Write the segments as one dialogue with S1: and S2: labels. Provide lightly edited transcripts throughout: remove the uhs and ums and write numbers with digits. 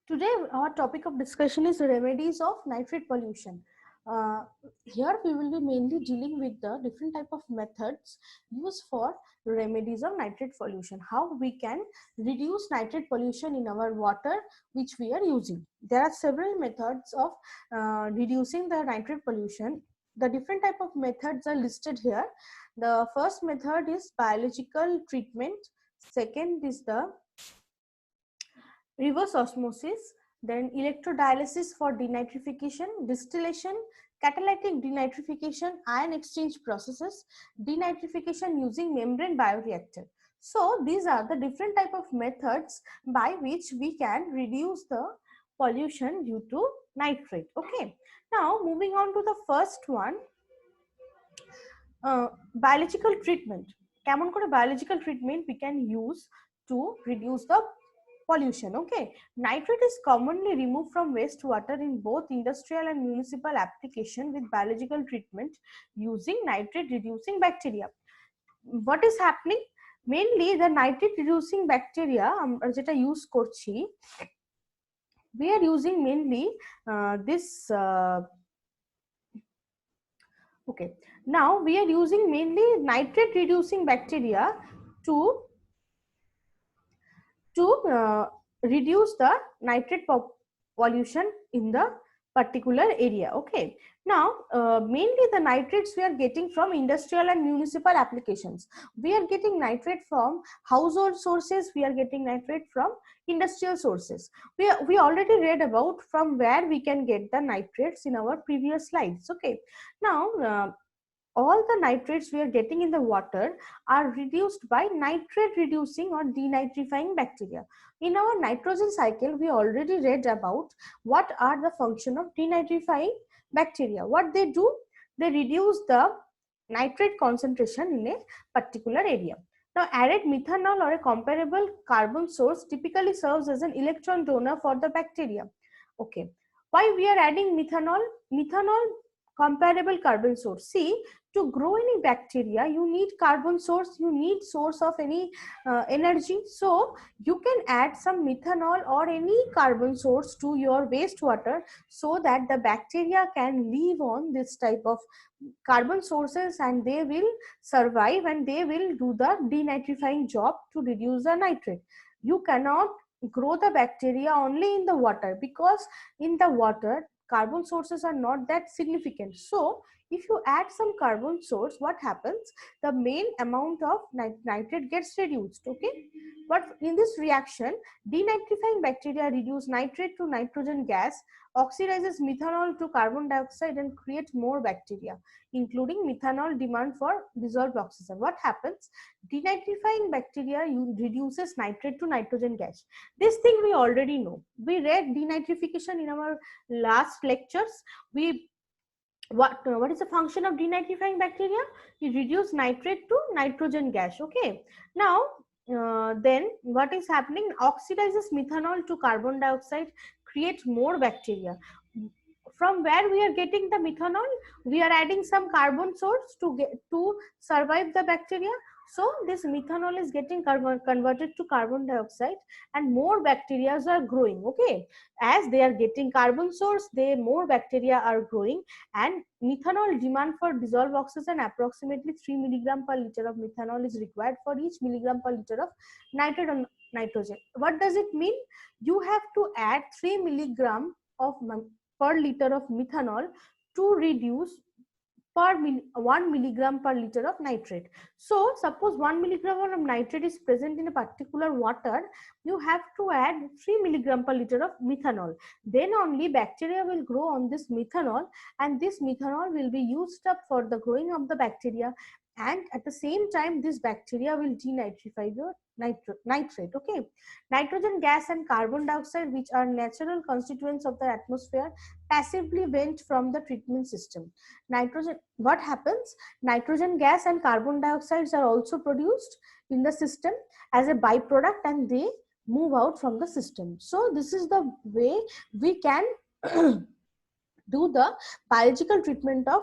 S1: Today, our topic of discussion is remedies of nitrate pollution. Here, we will be mainly dealing with the different type of methods used for remedies of nitrate pollution. How we can reduce nitrate pollution in our water which we are using. There are several methods of reducing the nitrate pollution. The different type of methods are listed here. The first method is biological treatment. Second is the reverse osmosis, then electrodialysis for denitrification, distillation, catalytic denitrification, ion exchange processes, denitrification using membrane bioreactor. So these are the different type of methods by which we can reduce the pollution due to nitrate. Okay. Now moving on to the first one, biological treatment. কেমন করে biological treatment we can use to reduce the pollution. Okay, nitrate is commonly removed from wastewater in both industrial and municipal application with biological treatment using nitrate reducing bacteria. What is happening? Mainly the nitrate reducing bacteria যেটা use করছি, we are using mainly this okay, now we are using mainly nitrate reducing bacteria to reduce the nitrate pollution in the particular area. Okay, now mainly the nitrates we are getting from industrial and municipal applications. We are getting nitrate from household sources, we are getting nitrate from industrial sources. We already read about from where we can get the nitrates in our previous slides. Okay, now all the nitrates we are getting in the water are reduced by nitrate reducing or denitrifying bacteria. In our nitrogen cycle, we already read about what are the function of denitrifying bacteria. What they do, they reduce the nitrate concentration in a particular area. Now, added methanol or a comparable carbon source typically serves as an electron donor for the bacteria. Okay, why we are adding methanol? Methanol comparable carbon source. See, to grow any bacteria you need carbon source, you need source of any energy, so you can add some methanol or any carbon source to your wastewater so that the bacteria can live on this type of carbon sources and they will survive and they will do the denitrifying job to reduce the nitrate. You cannot grow the bacteria only in the water because in the water carbon sources are not that significant. So if you add some carbon source, what happens? The main amount of nitrate gets reduced. Okay, but in this reaction, denitrifying bacteria reduce nitrate to nitrogen gas, oxidizes methanol to carbon dioxide and creates more bacteria, including methanol demand for dissolved oxygen. What happens? Denitrifying bacteria reduces nitrate to nitrogen gas. This thing we already know. We read denitrification in our last lectures. What is the function of denitrifying bacteria? You reduce nitrate to nitrogen gas. Okay, now then what is happening? Oxidizes methanol to carbon dioxide, creates more bacteria. From where we are getting the methanol? We are adding some carbon source to survive the bacteria. So this methanol is getting converted to carbon dioxide and more bacteria are growing. Okay, as they are getting carbon source, more bacteria are growing, and methanol demand for dissolved oxygen, approximately 3 milligram per liter of methanol is required for each milligram per liter of nitrogen. What does it mean? You have to add 3 milligram of per liter of methanol to reduce 1 milligram per liter of nitrate. So suppose 1 milligram of nitrate is present in a particular water, you have to add 3 milligram per liter of methanol. Then only bacteria will grow on this methanol, and this methanol will be used up for the growing of the bacteria, and at the same time this bacteria will denitrify the nitrate. Okay, nitrogen gas and carbon dioxide, which are natural constituents of the atmosphere, passively vent from the treatment system. What happens? Nitrogen gas and carbon dioxides are also produced in the system as a byproduct and they move out from the system. So this is the way we can do the biological treatment of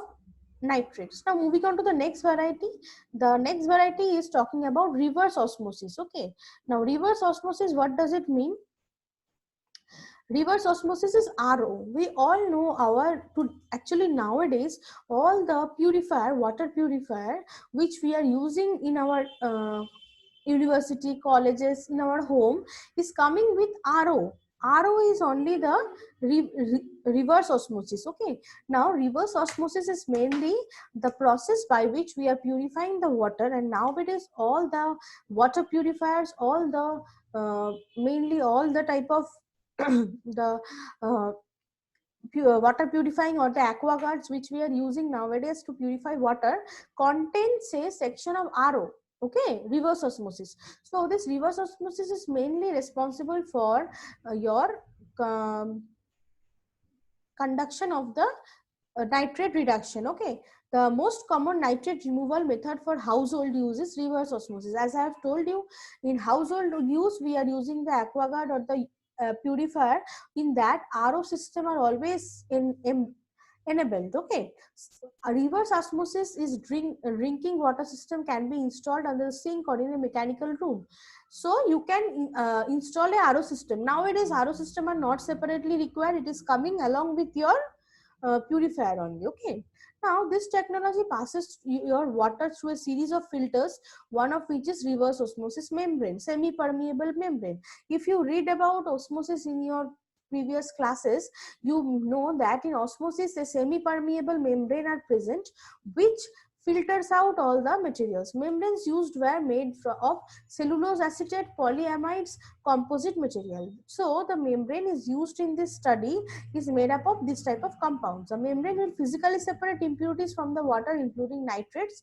S1: nitrates. Now moving on to the next variety. The next variety is talking about reverse osmosis. Okay, now reverse osmosis, what does it mean? Reverse osmosis is RO. We all know actually nowadays all the purifier, water purifier, which we are using in our university, colleges, in our home, is coming with RO. RO is only the reverse osmosis. Okay. Now reverse osmosis is mainly the process by which we are purifying the water, and nowadays all the water purifiers, all the mainly all the type of the uh, water purifying or the aqua guards which we are using nowadays to purify water contains a section of RO. Okay, reverse osmosis. So this reverse osmosis is mainly responsible for your conduction of the nitrate reduction. Okay, the most common nitrate removal method for household use is reverse osmosis. As I have told you, in household use we are using the aquaguard or the purifier. In that, RO system are always enabled. Okay, a reverse osmosis is drinking water system can be installed under the sink or in a mechanical room. So you can install a RO system. Nowadays RO system are not separately required, it is coming along with your purifier only. Okay, now this technology passes your water through a series of filters, one of which is reverse osmosis membrane, semi permeable membrane. If you read about osmosis in your previous classes, you know that in osmosis a semi permeable membrane are present which filters out all the materials. Membranes used were made of cellulose acetate, polyamides, composite material. So the membrane is used in this study is made up of this type of compounds. The membrane will physically separate impurities from the water, including nitrates.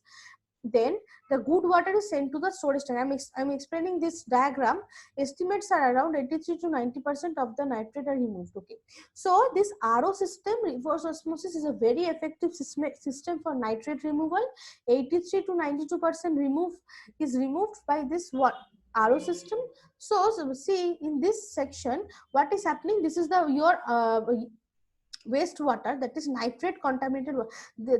S1: Then the good water is sent to the storage tank. I'm explaining this diagram. Estimates are around 83 to 90% of the nitrate are removed. Okay, so this RO system, reverse osmosis, is a very effective system for nitrate removal. 83 to 92% is removed by this RO system. So see in this section what is happening. This is the your wastewater, that is nitrate contaminated water.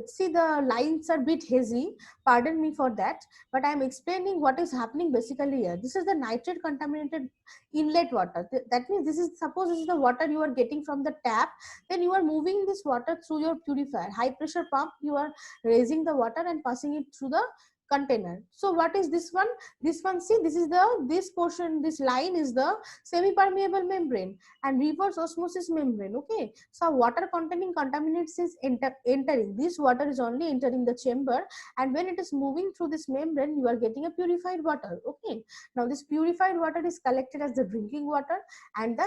S1: See the lines are a bit hazy, pardon me for that, but I am explaining what is happening basically here. This is the nitrate contaminated inlet water. That means this is, suppose this is the water you are getting from the tap, then you are moving this water through your purifier, high pressure pump, you are raising the water and passing it through the container. So what is this one? This one, see, this portion, this line is the semi permeable membrane and reverse osmosis membrane. Okay, so water containing contaminants is entering, this water is only entering the chamber, and when it is moving through this membrane you are getting a purified water. Okay, now this purified water is collected as the drinking water, and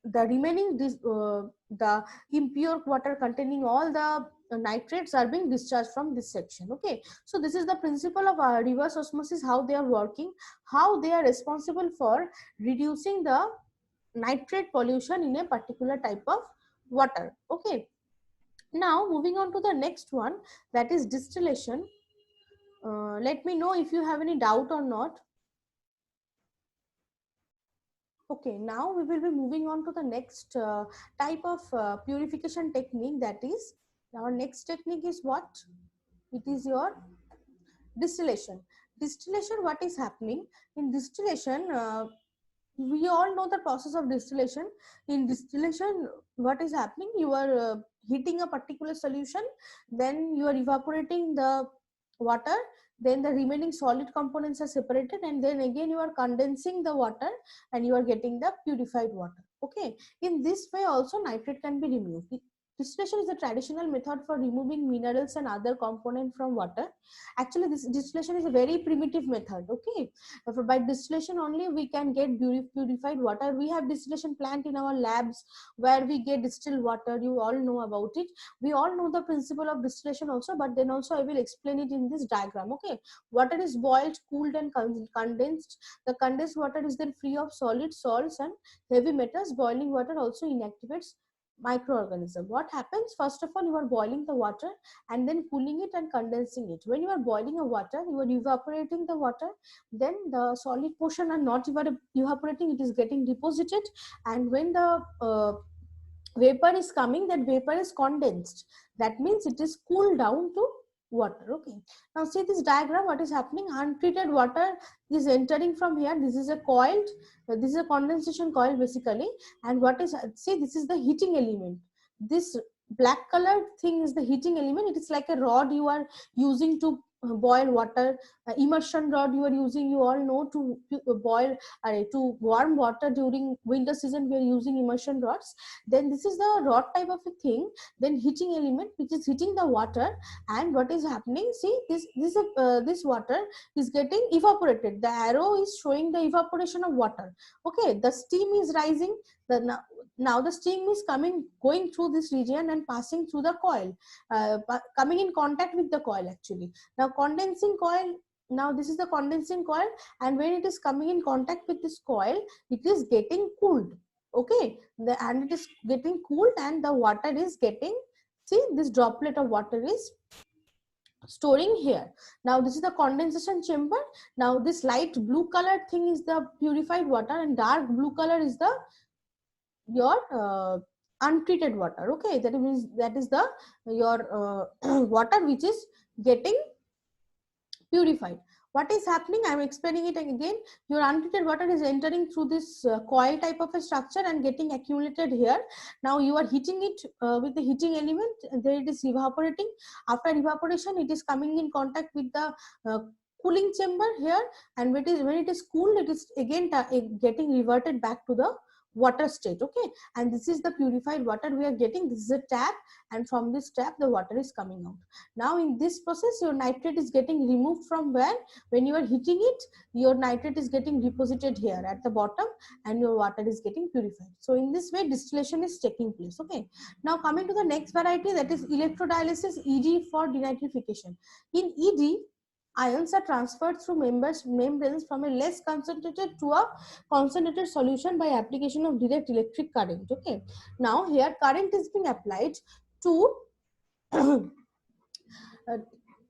S1: the remaining the impure water containing all the nitrates are being discharged from this section. Okay, so this is the principle of reverse osmosis, how they are working, how they are responsible for reducing the nitrate pollution in a particular type of water. Okay, now moving on to the next one, that is distillation. Let me know if you have any doubt or not. Okay, now we will be moving on to the next type of purification technique, that is our next technique is what? It is your distillation. Distillation, what is happening in distillation? We all know the process of distillation. In distillation, what is happening? You are heating a particular solution, then you are evaporating the water, then the remaining solid components are separated, and then again you are condensing the water and you are getting the purified water. Okay, in this way also nitrate can be removed. Distillation is a traditional method for removing minerals and other components from water. Actually, this distillation is a very primitive method. Okay, by distillation only we can get purified water. We have distillation plant in our labs where we get distilled water. You all know about it. We all know the principle of distillation also, but then also I will explain it in this diagram. Okay, water is boiled, cooled and condensed. The condensed water is then free of solids, salts and heavy metals. Boiling water also inactivates microorganism. What happens? First of all, you are boiling the water and then cooling it and condensing it. When you are boiling a water, you are evaporating the water, then the solid portion are not evaporating, it is getting deposited, and when the vapor is coming, that vapor is condensed. That means it is cooled down to water. Okay, now see this diagram, what is happening, untreated water is entering from here. This is a coiled, this is a condensation coil basically, and what is, see this is the heating element. This black colored thing is the heating element. It is like a rod you are using to boil water, immersion rod you are using, you all know, to boil, to warm water during winter season we are using immersion rods. Then this is the rod type of a thing, then heating element which is heating the water. And what is happening, see this water is getting evaporated. The arrow is showing the evaporation of water. Okay, the steam is rising. Now the steam is going through this region and passing through the coil, coming in contact with the coil actually. Now condensing coil, now this is the condensing coil, and when it is coming in contact with this coil, it is getting cooled. Okay, and it is getting cooled, and the water is getting, see this droplet of water is storing here. Now this is the condensation chamber. Now this light blue colored thing is the purified water, and dark blue color is the your untreated water. Okay, that means that is the your water which is getting purified. What is happening, I am explaining it again. Your untreated water is entering through this coil type of a structure and getting accumulated here. Now you are heating it with the heating element, then it is evaporating. After evaporation, it is coming in contact with the cooling chamber here, and when it is cooled, it is again getting reverted back to the water state. Okay, and this is the purified water we are getting. This is a tap, and from this tap the water is coming out. Now in this process, your nitrate is getting removed from where, when you are heating it, your nitrate is getting deposited here at the bottom, and your water is getting purified. So in this way distillation is taking place. Okay, now coming to the next variety, that is electrodialysis, ED for denitrification. In ED, ions are transferred through membranes from a less concentrated to a concentrated solution by application of direct electric current. Okay, now here current is being applied to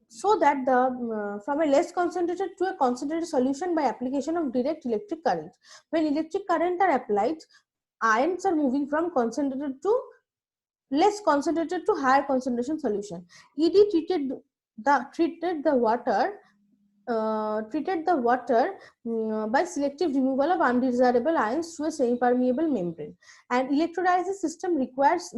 S1: so that the from a less concentrated to a concentrated solution by application of direct electric current. When electric current are applied, ions are moving from concentrated to less concentrated to higher concentration solution. ED treated the water by selective removal of undesirable ions through a semi-permeable membrane. And electrolysis system requires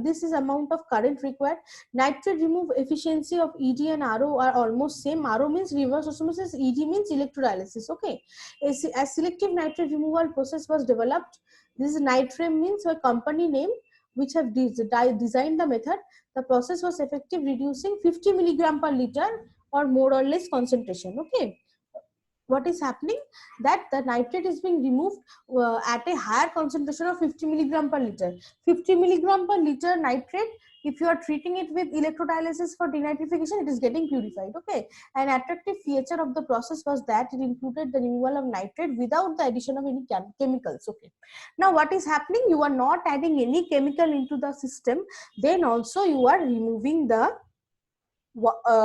S1: this is amount of current required. Nitrate remove efficiency of ED and RO are almost same. RO means reverse osmosis, ED means electrolysis. Okay, a selective nitrate removal process was developed. This is Nitrem, means a company name which have designed the method. The process was effective, reducing 50 milligram per liter or more or less concentration. Okay, what is happening, that the nitrate is being removed at a higher concentration of 50 milligram per liter. 50 milligram per liter nitrate, if you are treating it with electrodialysis for denitrification, it is getting purified. Okay, an attractive feature of the process was that it included the removal of nitrate without the addition of any chemicals. Okay, now what is happening, you are not adding any chemical into the system, then also you are removing the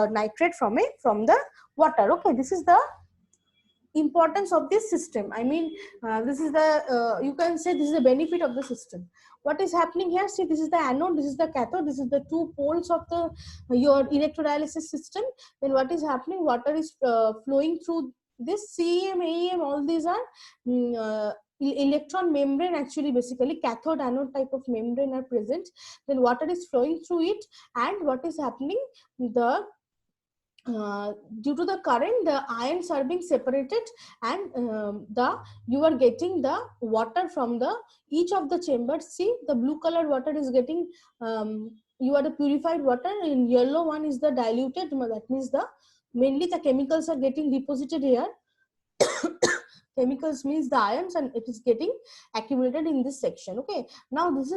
S1: nitrate from the water. Okay, this is the importance of this system. I mean, this is the you can say this is the benefit of the system. What is happening here, see, this is the anode, this is the cathode, this is the two poles of the your electrodialysis system. Then what is happening, water is flowing through this CEM, AEM, all these are electron membrane, actually basically cathode anode type of membrane are present. Then water is flowing through it, and what is happening, the due to the current, the ions are being separated, and you are getting the water from the each of the chambers. See, the blue colored water is getting you are the purified water, in yellow one is the diluted, that means the mainly the chemicals are getting deposited here. Chemicals means the ions, and it is getting accumulated in this section. Okay, now this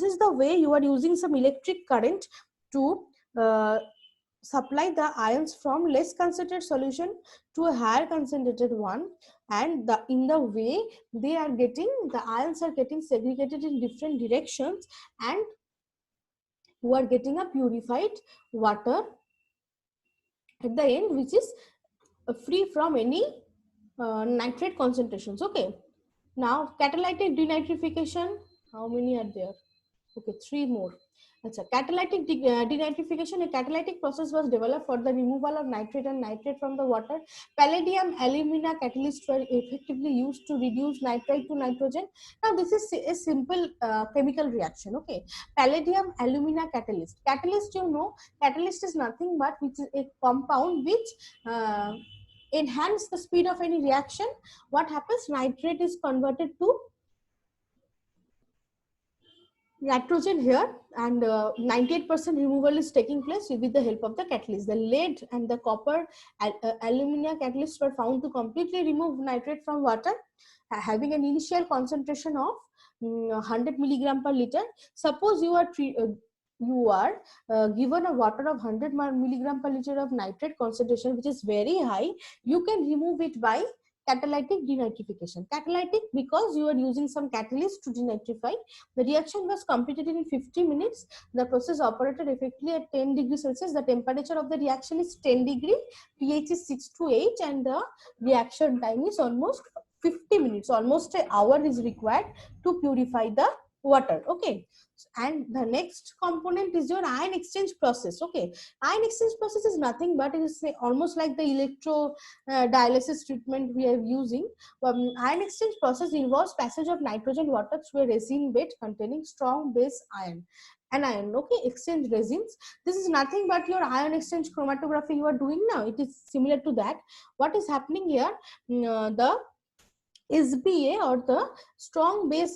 S1: is the way you are using some electric current to supply the ions from less concentrated solution to a higher concentrated one, and in the way they are getting, the ions are getting segregated in different directions, and you are getting a purified water at the end, which is free from any nitrate concentrations. Okay, now catalytic denitrification, how many are there? Okay, 3 more. Catalytic denitrification, a catalytic process was developed for the removal of nitrate and nitrate from the water. Palladium alumina catalysts were effectively used to reduce nitrite to nitrogen. Now, this is a simple chemical reaction. Okay, palladium alumina catalyst. Catalyst, you know, catalyst is nothing but which is a compound which enhance the speed of any reaction. What happens? Nitrate is converted to nitrogen here, and 98% removal is taking place with the help of the catalyst. The lead and the copper alumina catalysts were found to completely remove nitrate from water, having an initial concentration of 100 milligram per liter. Suppose you are given a water of 100 milligram per liter of nitrate concentration, which is very high. You can remove it by catalytic denitrification. Catalytic because you are using some catalyst to denitrify. The reaction was completed in 50 minutes. The process operated effectively at 10 degrees Celsius. The temperature of the reaction is 10 degree, pH is 6 to 8, and the reaction time is almost 50 minutes. Almost an hour is required to purify the water. Okay, and the next component is your ion exchange process. Okay, ion exchange process is nothing but it is almost like the electro dialysis treatment we are using. Ion exchange process involves passage of nitrogen water through a resin bed containing strong base ion. Anion, okay, exchange resins. This is nothing but your ion exchange chromatography you are doing now. It is similar to that. What is happening here? The SBA or the strong base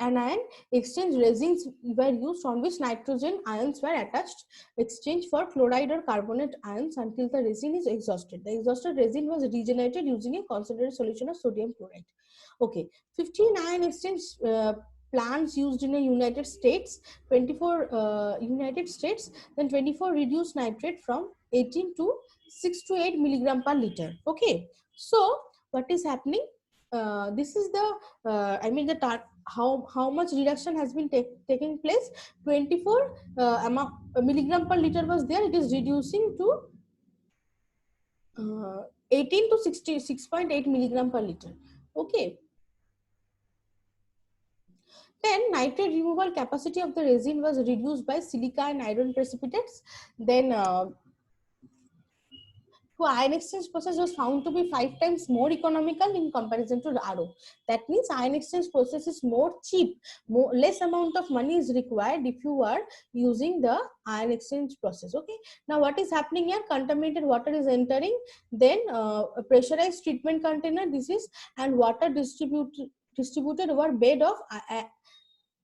S1: anion exchange resins were used on which nitrogen ions were attached, exchange for chloride or carbonate ions until the resin is exhausted. The exhausted resin was regenerated using a concentrated solution of sodium chloride. Okay, 15 ion exchange plants used in the United States, 24 United States, then 24 reduced nitrate from 18 to 6 to 8 milligram per liter. Okay, so what is happening? This is the I mean the how much reduction has been taking place. 24 milligram per liter was there. It is reducing to 18 to 66.8 milligram per liter. Okay. Then nitrate removal capacity of the resin was reduced by silica and iron precipitates. Then ion exchange process was found to be 5 times more economical in comparison to RO. That means ion exchange process is more cheap, less amount of money is required if you are using the ion exchange process. Okay. Now what is happening here? Contaminated water is entering, then a pressurized treatment container, this is, and water distributed over bed of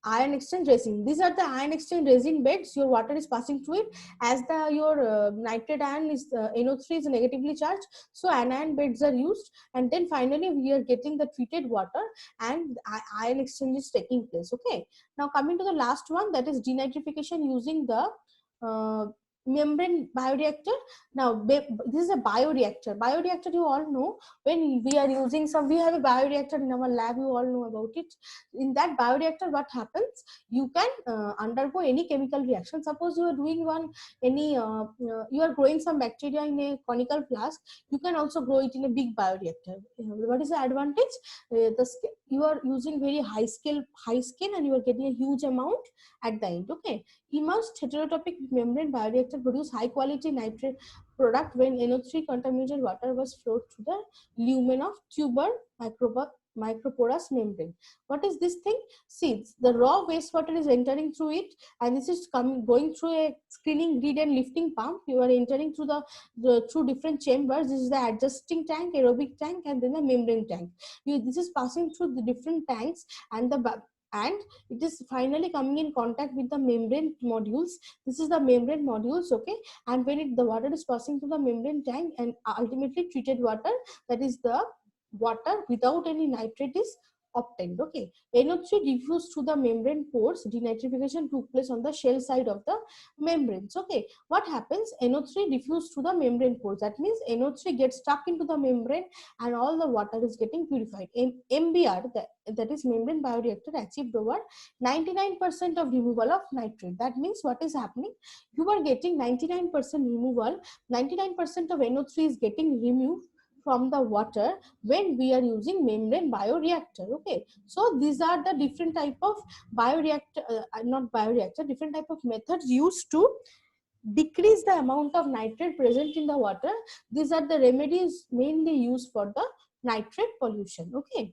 S1: ion exchange resin. These are the ion exchange resin beds. Your water is passing through it. As your nitrate ion is NO3 is negatively charged, so anion beds are used, and then finally we are getting the treated water and ion exchange is taking place. Okay. Now coming to the last one, that is denitrification using the membrane bioreactor. Now this is a bioreactor. Bioreactor, you all know, when we are using we have a bioreactor in our lab, you all know about it. In that bioreactor, what happens? You can undergo any chemical reaction. Suppose you are doing you are growing some bacteria in a conical flask. You can also grow it in a big bioreactor. What is the advantage? You are using very high scale, and you are getting a huge amount at the end. Okay. Immersed heterotopic membrane bioreactor produce high quality nitrate product when NO3 contaminated water was flowed through the lumen of tuber microporous membrane. What is this thing? See, the raw wastewater is entering through it, and this is going through a screening grid and lifting pump. You are entering through through different chambers. This is the adjusting tank, aerobic tank, and then the membrane tank. This is passing through the different tanks, and it is finally coming in contact with the membrane modules. This is the membrane modules. Okay, and when the water is passing through the membrane tank and ultimately treated water, that is the water without any nitrate is obtained. Okay, NO3 diffused through the membrane pores. Denitrification took place on the shell side of the membranes. Okay, what happens? NO3 diffused through the membrane pores. That means NO3 gets stuck into the membrane and all the water is getting purified. MBR, that is membrane bioreactor, achieved over 99% of removal of nitrate. That means what is happening? You are getting 99% removal. 99% of NO3 is getting removed from the water when we are using membrane bioreactor. Okay, so these are the different type of bioreactor, not bioreactor, different type of methods used to decrease the amount of nitrate present in the water. These are the remedies mainly used for the nitrate pollution. Okay,